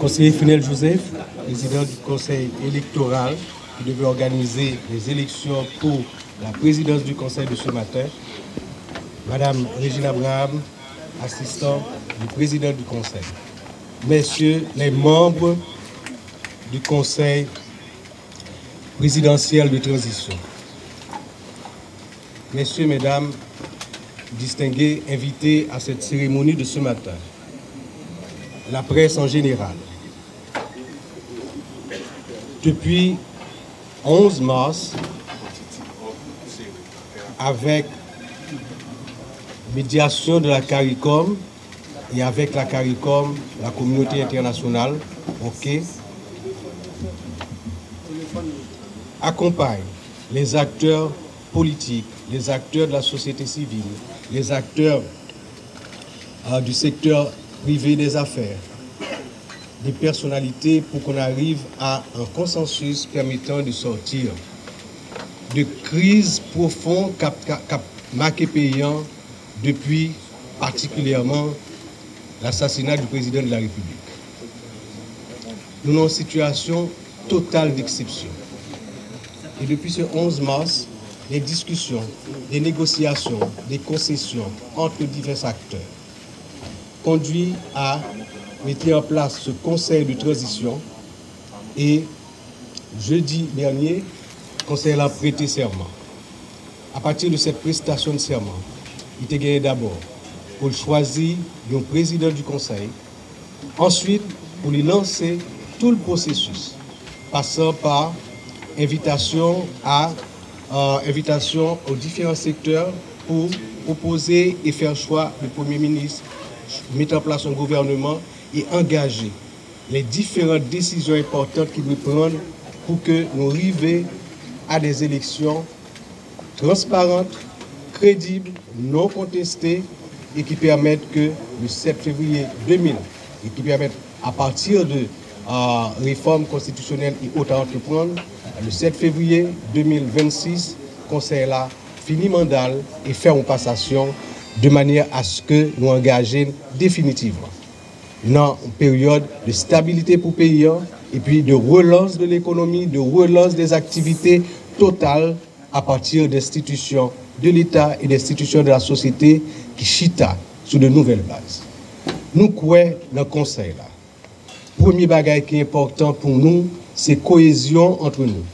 Conseiller Funel Joseph, président du conseil électoral qui devait organiser les élections pour la présidence du conseil de ce matin. Madame Régine Abraham, assistant du président du conseil. Messieurs les membres du conseil présidentiel de transition. Messieurs, mesdames, distingués invités à cette cérémonie de ce matin. La presse en général. Depuis 11 mars, avec médiation de la CARICOM et avec la CARICOM, la communauté internationale, accompagne les acteurs politiques, les acteurs de la société civile, les acteurs du secteur privé des affaires, des personnalités pour qu'on arrive à un consensus permettant de sortir de crises profondes qu'a marqué payant depuis particulièrement l'assassinat du président de la République. Nous sommes en situation totale d'exception. Et depuis ce 11 mars, les discussions, les négociations, les concessions entre divers acteurs conduisent à mettre en place ce conseil de transition et jeudi dernier, le conseil a prêté serment. À partir de cette prestation de serment, il était gagné d'abord pour choisir un président du conseil, ensuite pour lui lancer tout le processus, passant par invitation aux différents secteurs pour proposer et faire choix du Premier ministre, mettre en place un gouvernement et engager les différentes décisions importantes qu'il veut prendre pour que nous arrivions à des élections transparentes, crédibles, non contestées et qui permettent que le 7 février 2000 et qui permettent à partir de réformes constitutionnelles et autres à entreprendre, le 7 février 2026, le Conseil là finit mandat et fait une passation de manière à ce que nous engagions définitivement dans une période de stabilité pour le pays et puis de relance de l'économie, de relance des activités totales à partir d'institutions de l'État et d'institutions de la société qui chita sur de nouvelles bases. Nous croyons dans le Conseil là. Premier bagage qui est important pour nous, c'est cohésion entre nous.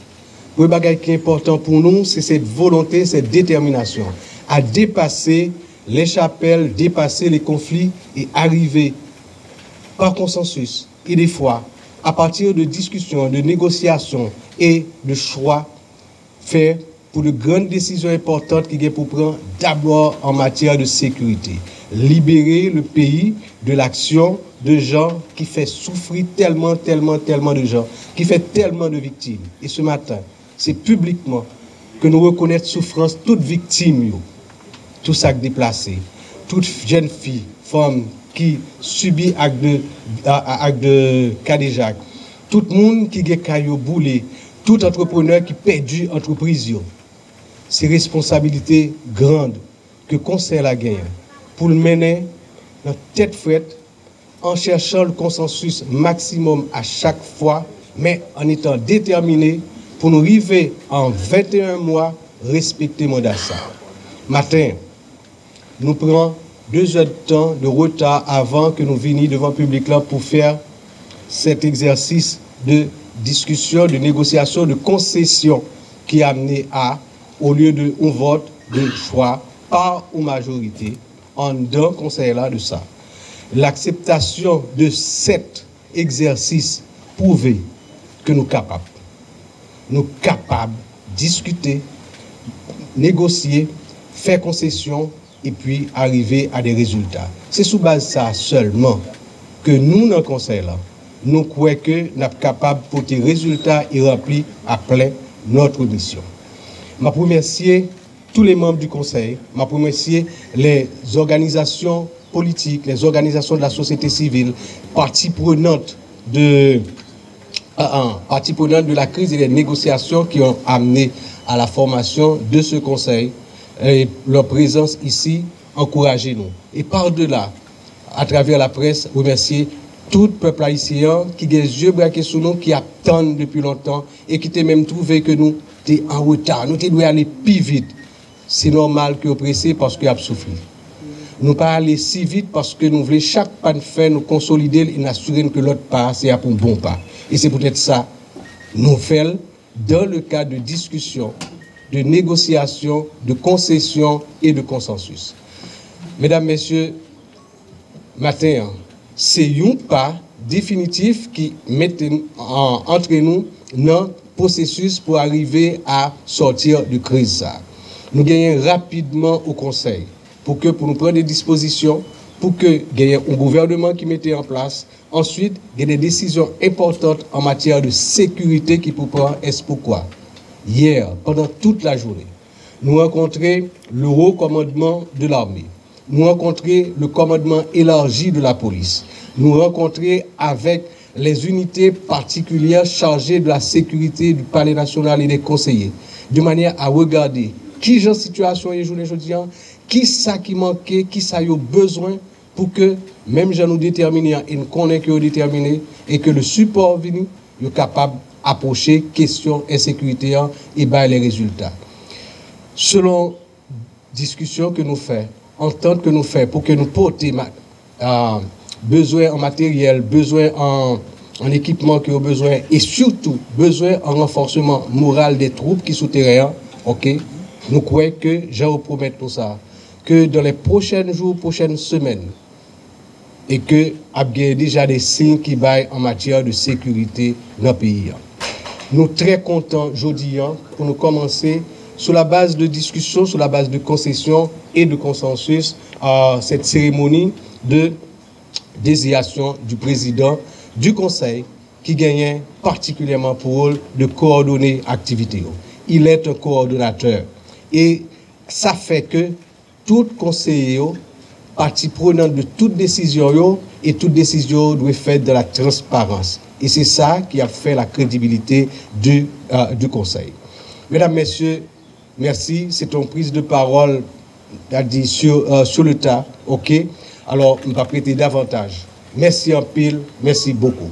Le bagage qui est important pour nous, c'est cette volonté, cette détermination à dépasser les chapelles, dépasser les conflits et arriver par consensus et des fois, à partir de discussions, de négociations et de choix faits pour de grandes décisions importantes qu'il y a pour prendre d'abord en matière de sécurité. Libérer le pays de l'action de gens qui fait souffrir tellement de gens, qui fait tellement de victimes. Et ce matin, c'est publiquement que nous reconnaissons souffrance toute victime, tout ça déplacé, toute jeune fille, femme qui subit acte de Kadejak, tout le monde qui a caillou boulé, tout entrepreneur qui perdu entreprise. C'est responsabilité grande que le Conseil a gagné pour le mener dans tête frette en cherchant le consensus maximum à chaque fois, mais en étant déterminé pour nous arriver en 21 mois respecter le mandat. Matin, nous prenons 2 heures de temps de retard avant que nous venions devant le public là pour faire cet exercice de discussion, de négociation, de concession qui a amené à, au lieu de un vote de choix par une majorité, en d'un conseil là de ça. L'acceptation de cet exercice prouve que nous sommes capables. Nous sommes capables de discuter, négocier, faire concession et puis arriver à des résultats. C'est sous base de ça seulement que nous, dans le conseil là, nous croyons que nous sommes capables de porter résultats et remplir à plein notre mission. Je remercie tous les membres du conseil, je remercie les organisations politiques, les organisations de la société civile, parties prenantes de la crise et des négociations qui ont amené à la formation de ce conseil. Et leur présence ici encourage nous. Et par-delà, à travers la presse, remercier tout peuple haïtien qui a les yeux braqués sur nous, qui attendent depuis longtemps et qui t'a même trouvé que nous sommes en retard. Nous devons aller plus vite. C'est normal que vous pressez parce que vous avez souffert. Nous ne pas aller si vite parce que nous voulons chaque pas de faire, nous consolider et nous assurer que l'autre pas, c'est pour un bon pas. Et c'est peut-être ça, nous faisons dans le cadre de discussion, de négociation, de concession et de consensus. Mesdames, Messieurs, matin, c'est un pas définitif qui met entre nous dans le processus pour arriver à sortir de crise. Nous gagnons rapidement au Conseil pour nous prendre des dispositions, pour que gagne un gouvernement qui mettait en place. Ensuite, il y a des décisions importantes en matière de sécurité qui peut prendre. Est-ce pourquoi? Hier, pendant toute la journée, nous rencontrons le haut commandement de l'armée. Nous rencontrons le commandement élargi de la police. Nous rencontrons avec les unités particulières chargées de la sécurité du Palais national et des conseillers, de manière à regarder qui est en situation aujourd'hui, qui ça qui manquait, qui ça a besoin pour que même gens nous déterminer et nous connaissons que nous déterminer et que le support venu est capable d'approcher question insécurité et bien les résultats. Selon discussion que nous faisons, entente que nous faisons pour que nous portions besoin en matériel, besoin en équipement que nous avons besoin et surtout besoin en renforcement moral des troupes qui sont terrain, ok? Nous croyons que je vous promets tout ça, que dans les prochains jours, prochaines semaines, et que il y a déjà des signes qui baillent en matière de sécurité dans le pays. Nous sommes très contents aujourd'hui pour nous commencer sur la base de discussion, sur la base de concession et de consensus à cette cérémonie de désignation du président du Conseil qui gagnait particulièrement pour rôle de coordonner l'activité. Il est un coordonnateur et ça fait que tout conseiller, partie prenante de toute décision, et toute décision doit être faite dans la transparence. Et c'est ça qui a fait la crédibilité du Conseil. Mesdames, Messieurs, merci. C'est une prise de parole sur le tas. OK? Alors, on va prêter davantage. Merci en pile. Merci beaucoup.